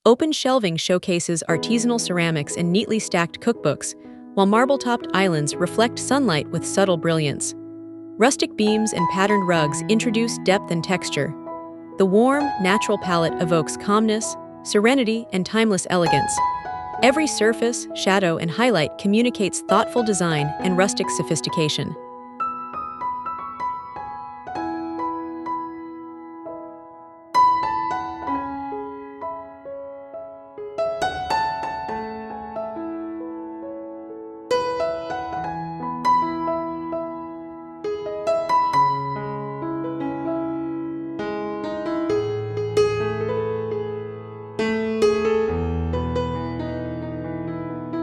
Open shelving showcases artisanal ceramics and neatly stacked cookbooks, while marble-topped islands reflect sunlight with subtle brilliance. Rustic beams and patterned rugs introduce depth and texture. The warm, natural palette evokes calmness, serenity, and timeless elegance. Every surface, shadow, and highlight communicates thoughtful design and rustic sophistication.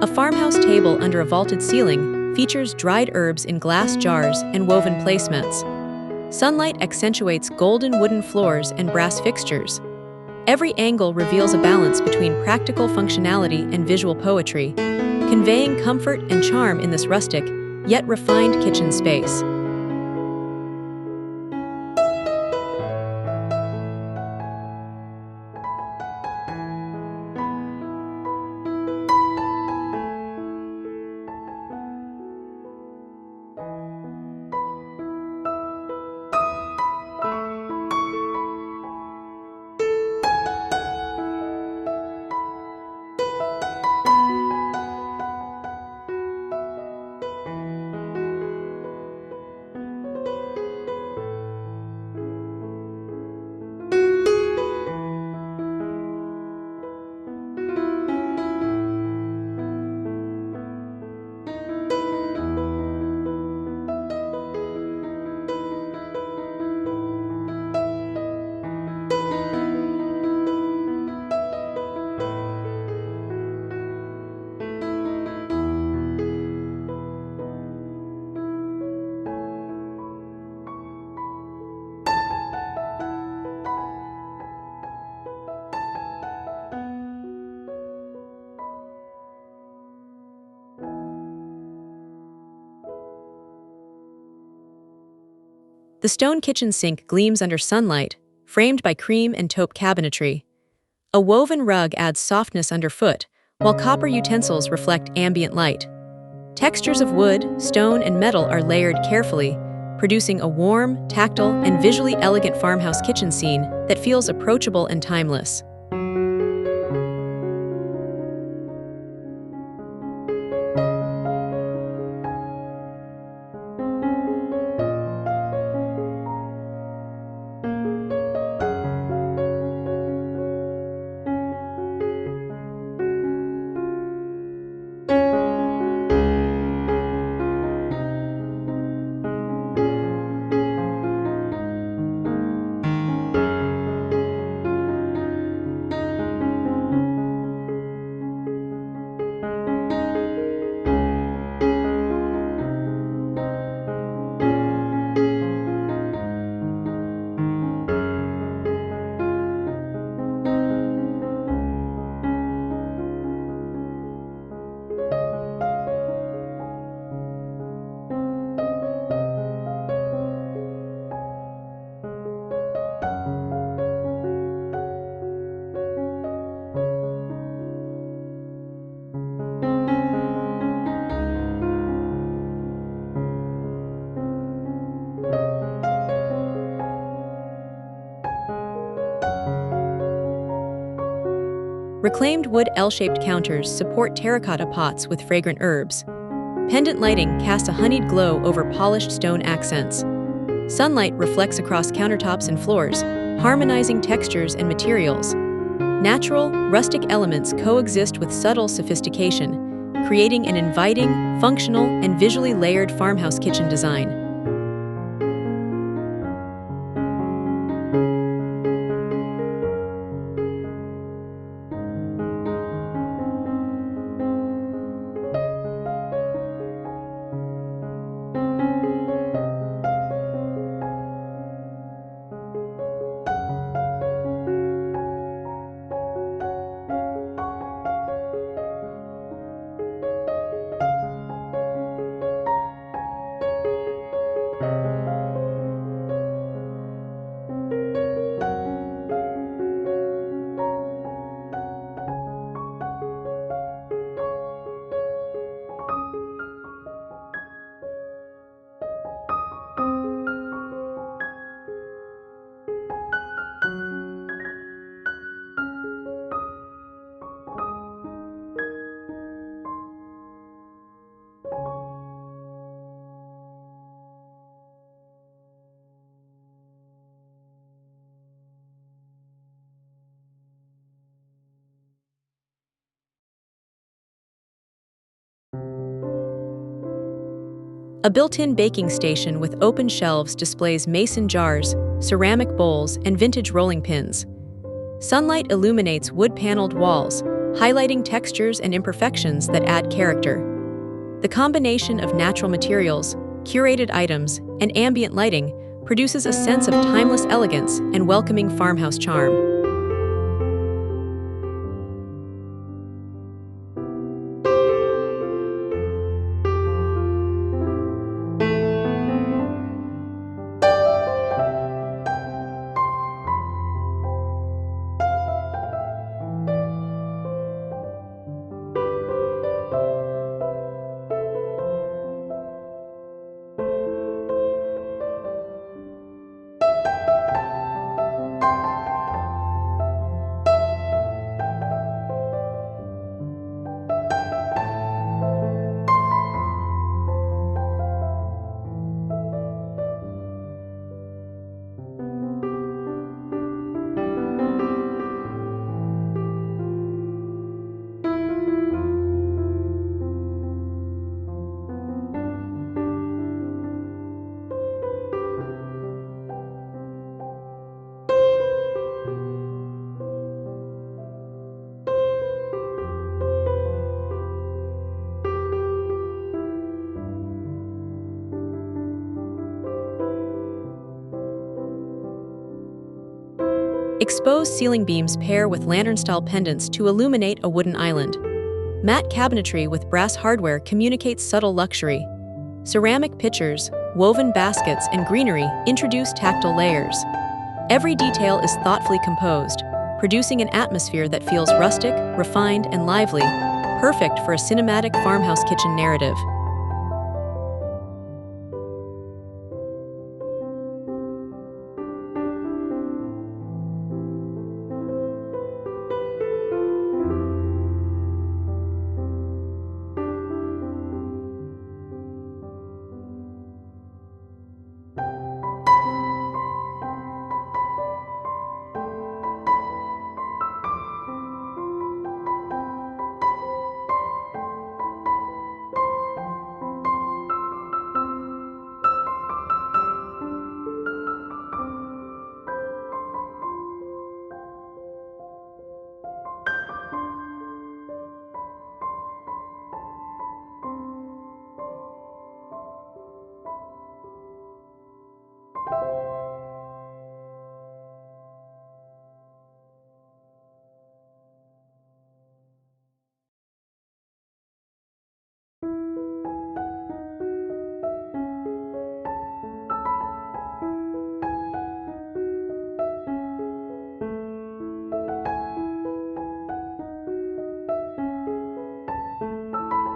A farmhouse table under a vaulted ceiling features dried herbs in glass jars and woven placemats. Sunlight accentuates golden wooden floors and brass fixtures. Every angle reveals a balance between practical functionality and visual poetry, conveying comfort and charm in this rustic, yet refined kitchen space. The stone kitchen sink gleams under sunlight, framed by cream and taupe cabinetry. A woven rug adds softness underfoot, while copper utensils reflect ambient light. Textures of wood, stone, and metal are layered carefully, producing a warm, tactile, and visually elegant farmhouse kitchen scene that feels approachable and timeless. Reclaimed wood L-shaped counters support terracotta pots with fragrant herbs. Pendant lighting casts a honeyed glow over polished stone accents. Sunlight reflects across countertops and floors, harmonizing textures and materials. Natural, rustic elements coexist with subtle sophistication, creating an inviting, functional, and visually layered farmhouse kitchen design. A built-in baking station with open shelves displays mason jars, ceramic bowls, and vintage rolling pins. Sunlight illuminates wood-paneled walls, highlighting textures and imperfections that add character. The combination of natural materials, curated items, and ambient lighting produces a sense of timeless elegance and welcoming farmhouse charm. Exposed ceiling beams pair with lantern-style pendants to illuminate a wooden island. Matte cabinetry with brass hardware communicates subtle luxury. Ceramic pitchers, woven baskets, and greenery introduce tactile layers. Every detail is thoughtfully composed, producing an atmosphere that feels rustic, refined, and lively, perfect for a cinematic farmhouse kitchen narrative.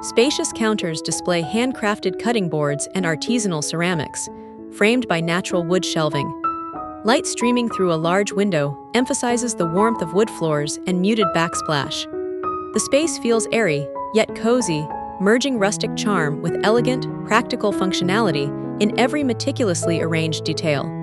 Spacious counters display handcrafted cutting boards and artisanal ceramics, framed by natural wood shelving. Light streaming through a large window emphasizes the warmth of wood floors and muted backsplash. The space feels airy, yet cozy, merging rustic charm with elegant, practical functionality in every meticulously arranged detail.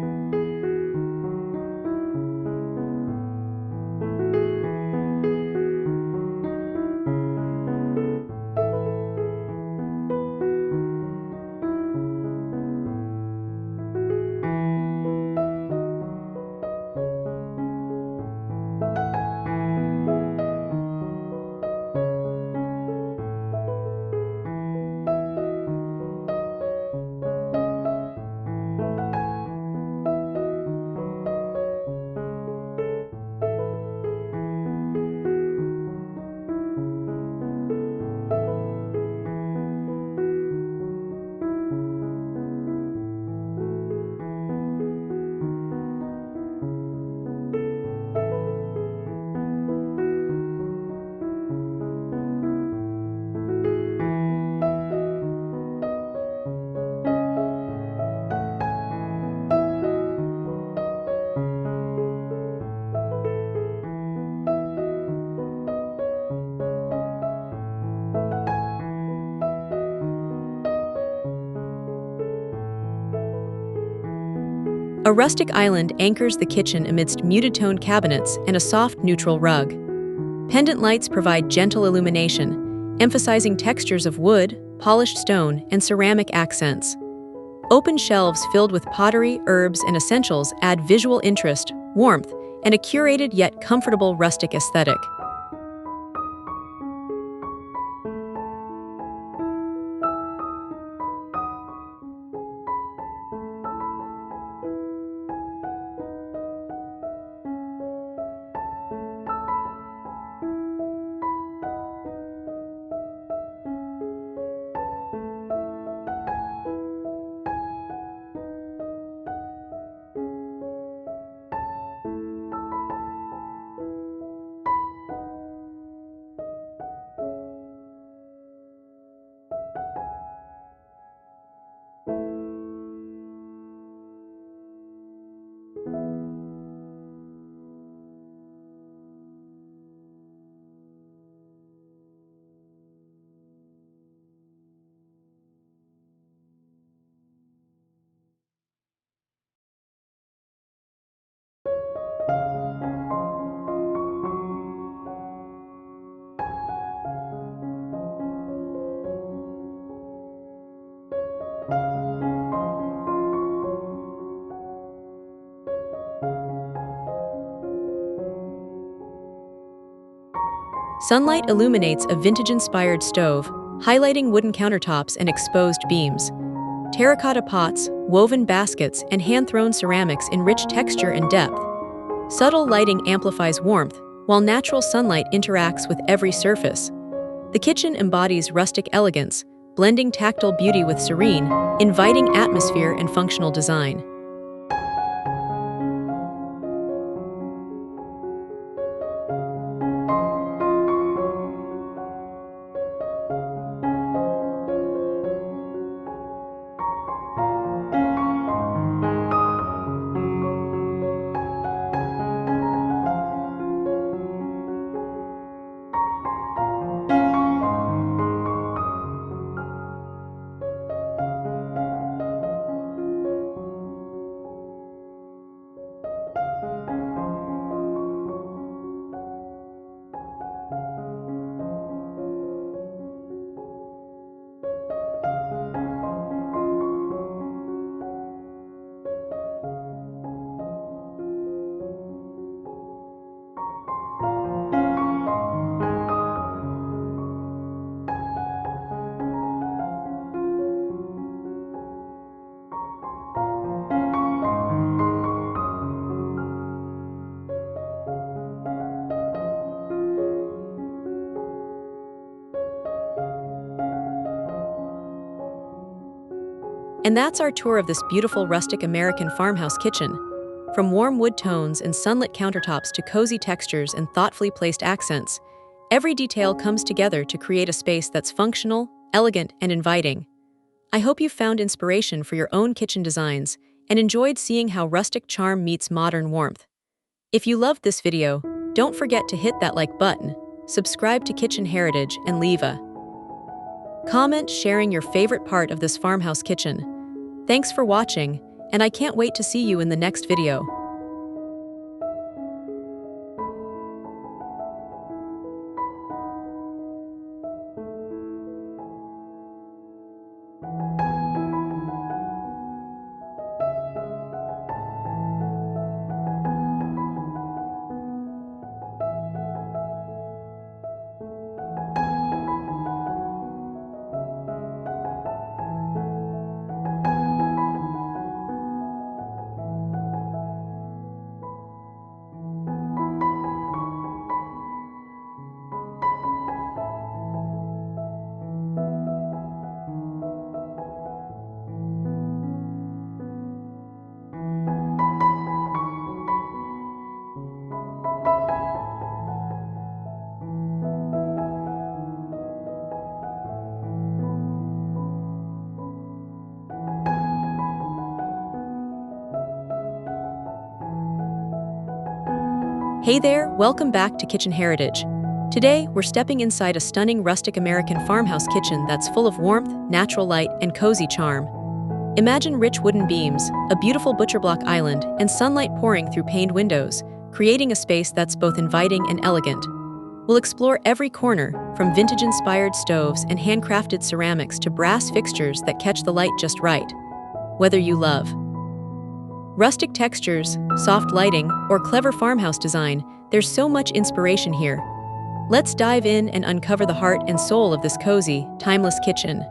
A rustic island anchors the kitchen amidst muted-tone cabinets and a soft, neutral rug. Pendant lights provide gentle illumination, emphasizing textures of wood, polished stone, and ceramic accents. Open shelves filled with pottery, herbs, and essentials add visual interest, warmth, and a curated yet comfortable rustic aesthetic. Sunlight illuminates a vintage-inspired stove, highlighting wooden countertops and exposed beams. Terracotta pots, woven baskets, and hand-thrown ceramics enrich texture and depth. Subtle lighting amplifies warmth, while natural sunlight interacts with every surface. The kitchen embodies rustic elegance, blending tactile beauty with serene, inviting atmosphere and functional design. And that's our tour of this beautiful rustic American farmhouse kitchen. From warm wood tones and sunlit countertops to cozy textures and thoughtfully placed accents, every detail comes together to create a space that's functional, elegant, and inviting. I hope you found inspiration for your own kitchen designs and enjoyed seeing how rustic charm meets modern warmth. If you loved this video, don't forget to hit that like button, subscribe to Kitchen Heritage, and leave a comment sharing your favorite part of this farmhouse kitchen. Thanks for watching, and I can't wait to see you in the next video. Hey there, welcome back to Kitchen Heritage. Today, we're stepping inside a stunning rustic American farmhouse kitchen that's full of warmth, natural light, and cozy charm. Imagine rich wooden beams, a beautiful butcher block island, and sunlight pouring through paned windows, creating a space that's both inviting and elegant. We'll explore every corner, from vintage-inspired stoves and handcrafted ceramics to brass fixtures that catch the light just right. Whether you love rustic textures, soft lighting, or clever farmhouse design, there's so much inspiration here. Let's dive in and uncover the heart and soul of this cozy, timeless kitchen.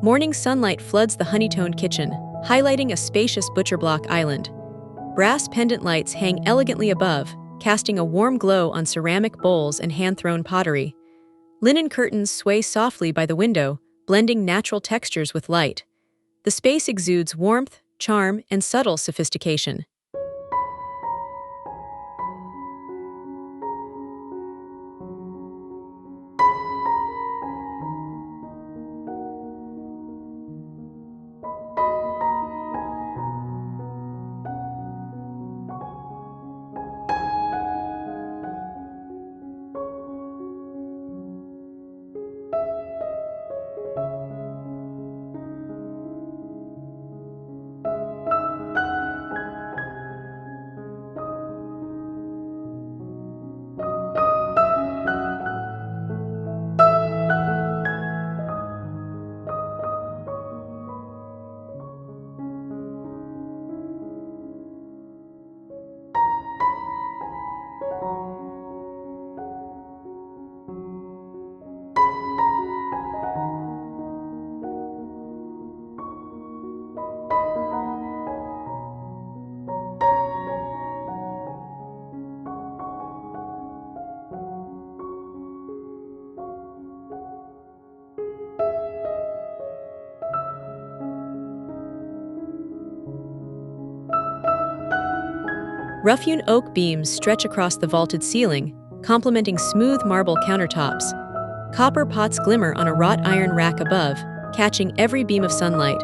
Morning sunlight floods the honey-toned kitchen, highlighting a spacious butcher block island. Brass pendant lights hang elegantly above, casting a warm glow on ceramic bowls and hand-thrown pottery. Linen curtains sway softly by the window, blending natural textures with light. The space exudes warmth, charm, and subtle sophistication. Rough-hewn oak beams stretch across the vaulted ceiling, complementing smooth marble countertops. Copper pots glimmer on a wrought iron rack above, catching every beam of sunlight.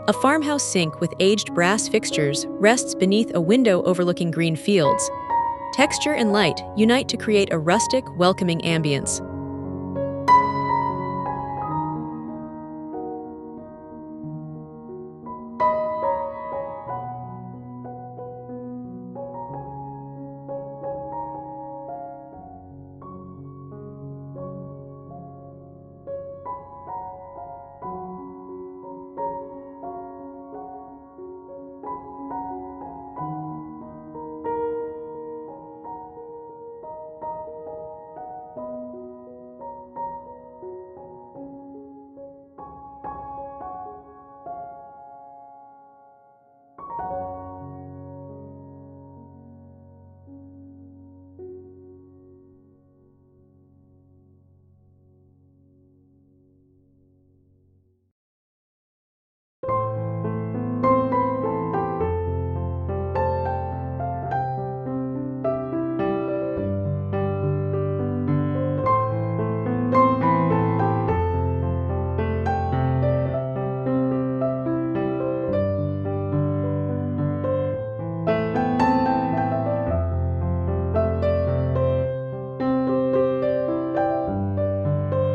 A farmhouse sink with aged brass fixtures rests beneath a window overlooking green fields. Texture and light unite to create a rustic, welcoming ambience.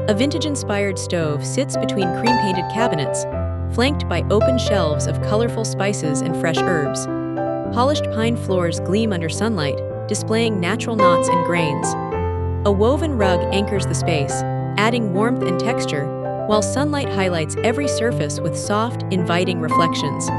A vintage-inspired stove sits between cream-painted cabinets, flanked by open shelves of colorful spices and fresh herbs. Polished pine floors gleam under sunlight, displaying natural knots and grains. A woven rug anchors the space, adding warmth and texture, while sunlight highlights every surface with soft, inviting reflections.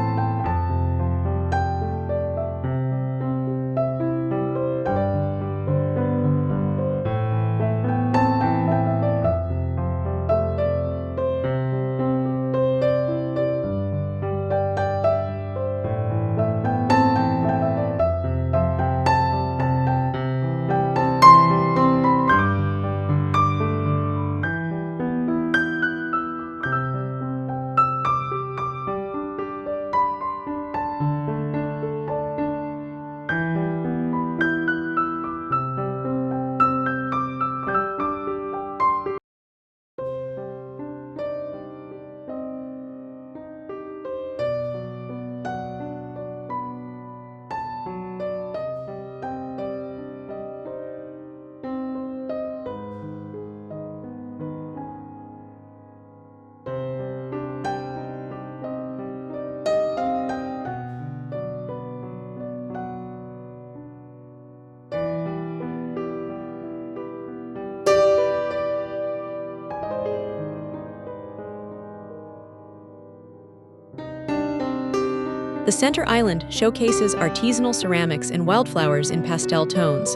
The center island showcases artisanal ceramics and wildflowers in pastel tones.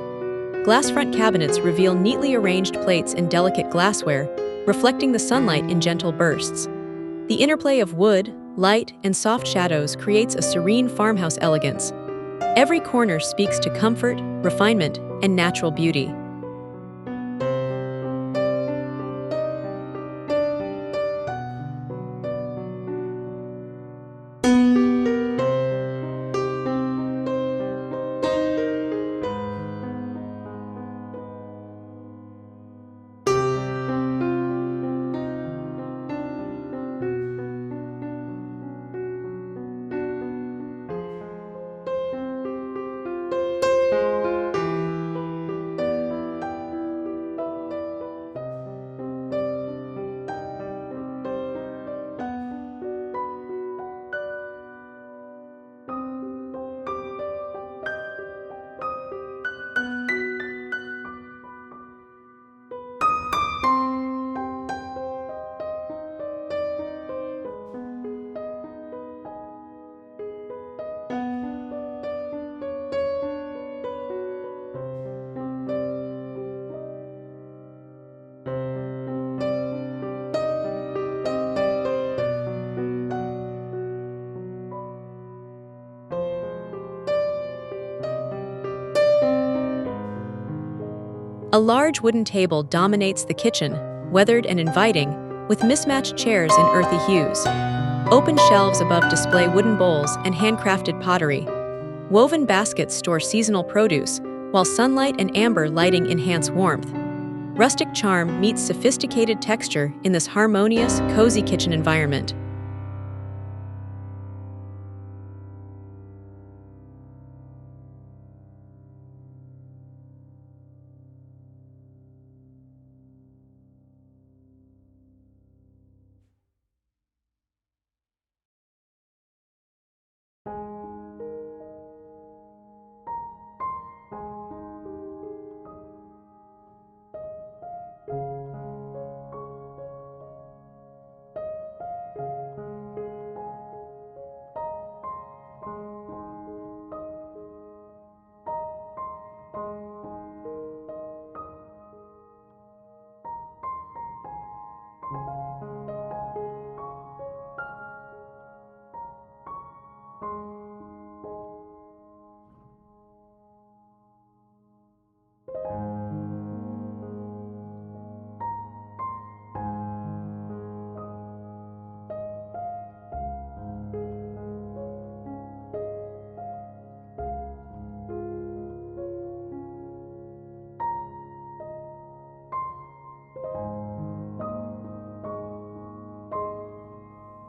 Glass front cabinets reveal neatly arranged plates and delicate glassware, reflecting the sunlight in gentle bursts. The interplay of wood, light, and soft shadows creates a serene farmhouse elegance. Every corner speaks to comfort, refinement, and natural beauty. A large wooden table dominates the kitchen, weathered and inviting, with mismatched chairs in earthy hues. Open shelves above display wooden bowls and handcrafted pottery. Woven baskets store seasonal produce, while sunlight and amber lighting enhance warmth. Rustic charm meets sophisticated texture in this harmonious, cozy kitchen environment.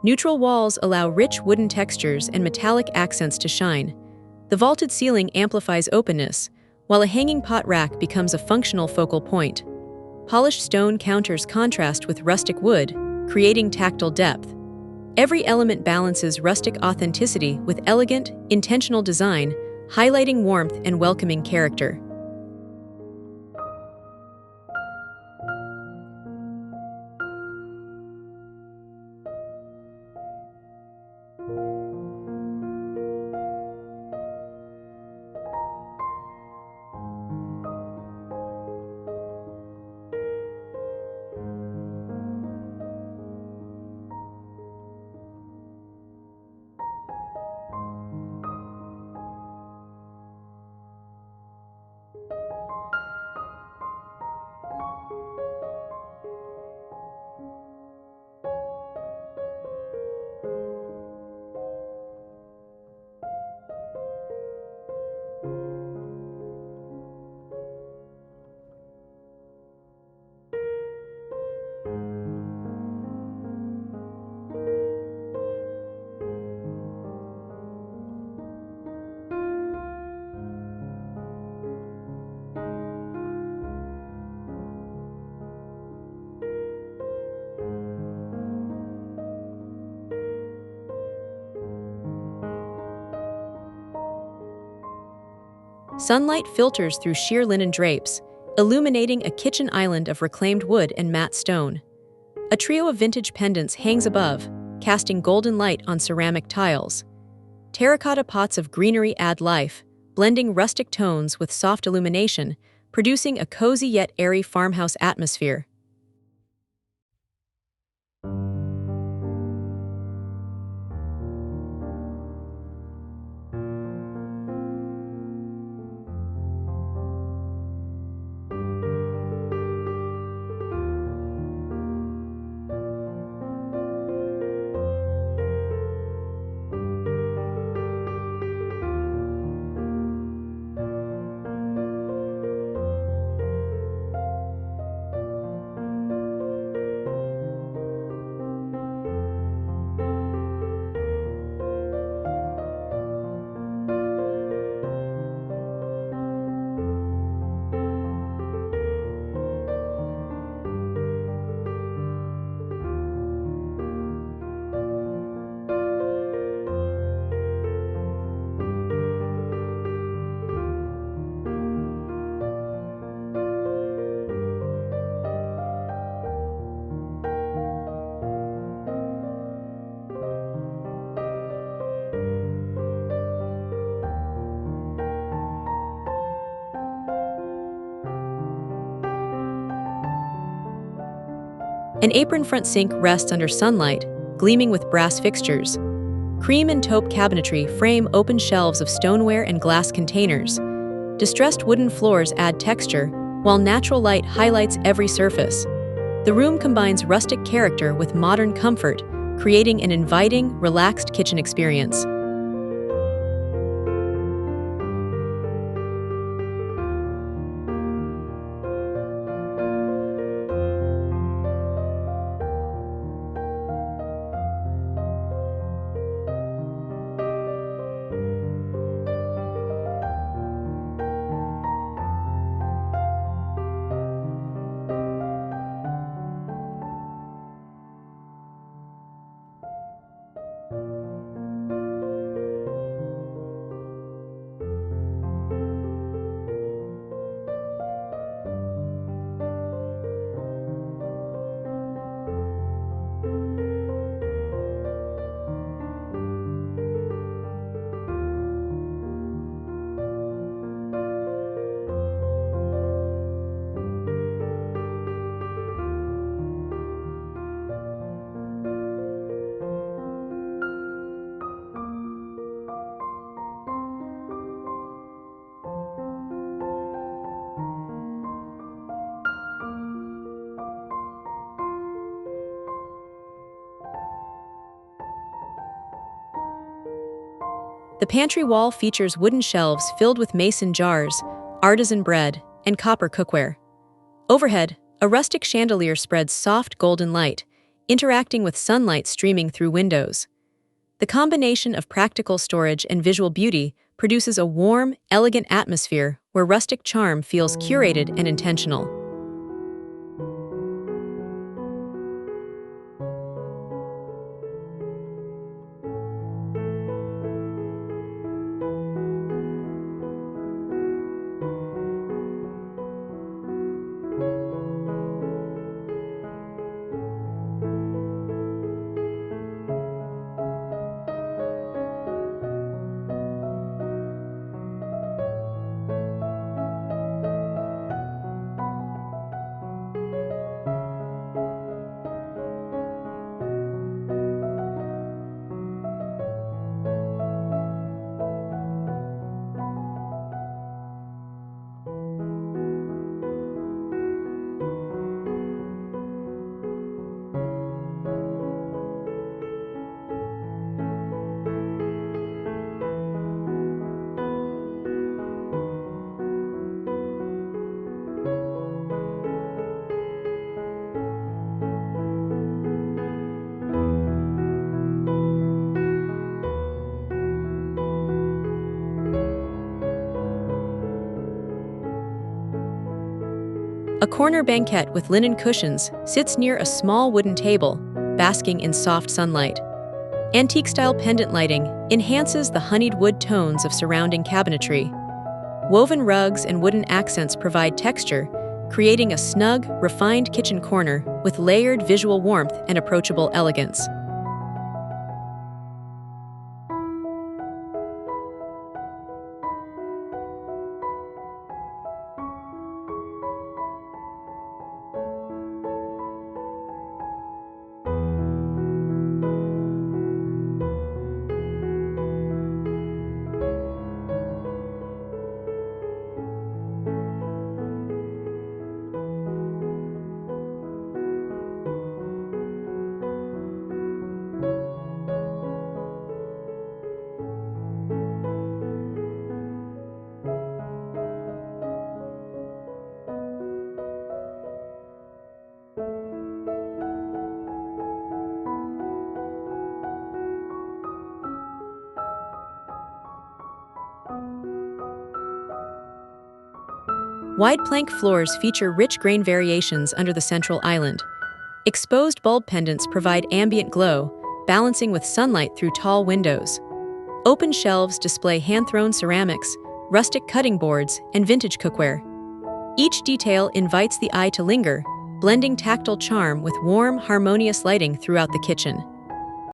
Neutral walls allow rich wooden textures and metallic accents to shine. The vaulted ceiling amplifies openness, while a hanging pot rack becomes a functional focal point. Polished stone counters contrast with rustic wood, creating tactile depth. Every element balances rustic authenticity with elegant, intentional design, highlighting warmth and welcoming character. Sunlight filters through sheer linen drapes, illuminating a kitchen island of reclaimed wood and matte stone. A trio of vintage pendants hangs above, casting golden light on ceramic tiles. Terracotta pots of greenery add life, blending rustic tones with soft illumination, producing a cozy yet airy farmhouse atmosphere. An apron-front sink rests under sunlight, gleaming with brass fixtures. Cream and taupe cabinetry frame open shelves of stoneware and glass containers. Distressed wooden floors add texture, while natural light highlights every surface. The room combines rustic character with modern comfort, creating an inviting, relaxed kitchen experience. The pantry wall features wooden shelves filled with mason jars, artisan bread, and copper cookware. Overhead, a rustic chandelier spreads soft golden light, interacting with sunlight streaming through windows. The combination of practical storage and visual beauty produces a warm, elegant atmosphere where rustic charm feels curated and intentional. A corner banquette with linen cushions sits near a small wooden table, basking in soft sunlight. Antique-style pendant lighting enhances the honeyed wood tones of surrounding cabinetry. Woven rugs and wooden accents provide texture, creating a snug, refined kitchen corner with layered visual warmth and approachable elegance. Wide plank floors feature rich grain variations under the central island. Exposed bulb pendants provide ambient glow, balancing with sunlight through tall windows. Open shelves display hand-thrown ceramics, rustic cutting boards, and vintage cookware. Each detail invites the eye to linger, blending tactile charm with warm, harmonious lighting throughout the kitchen.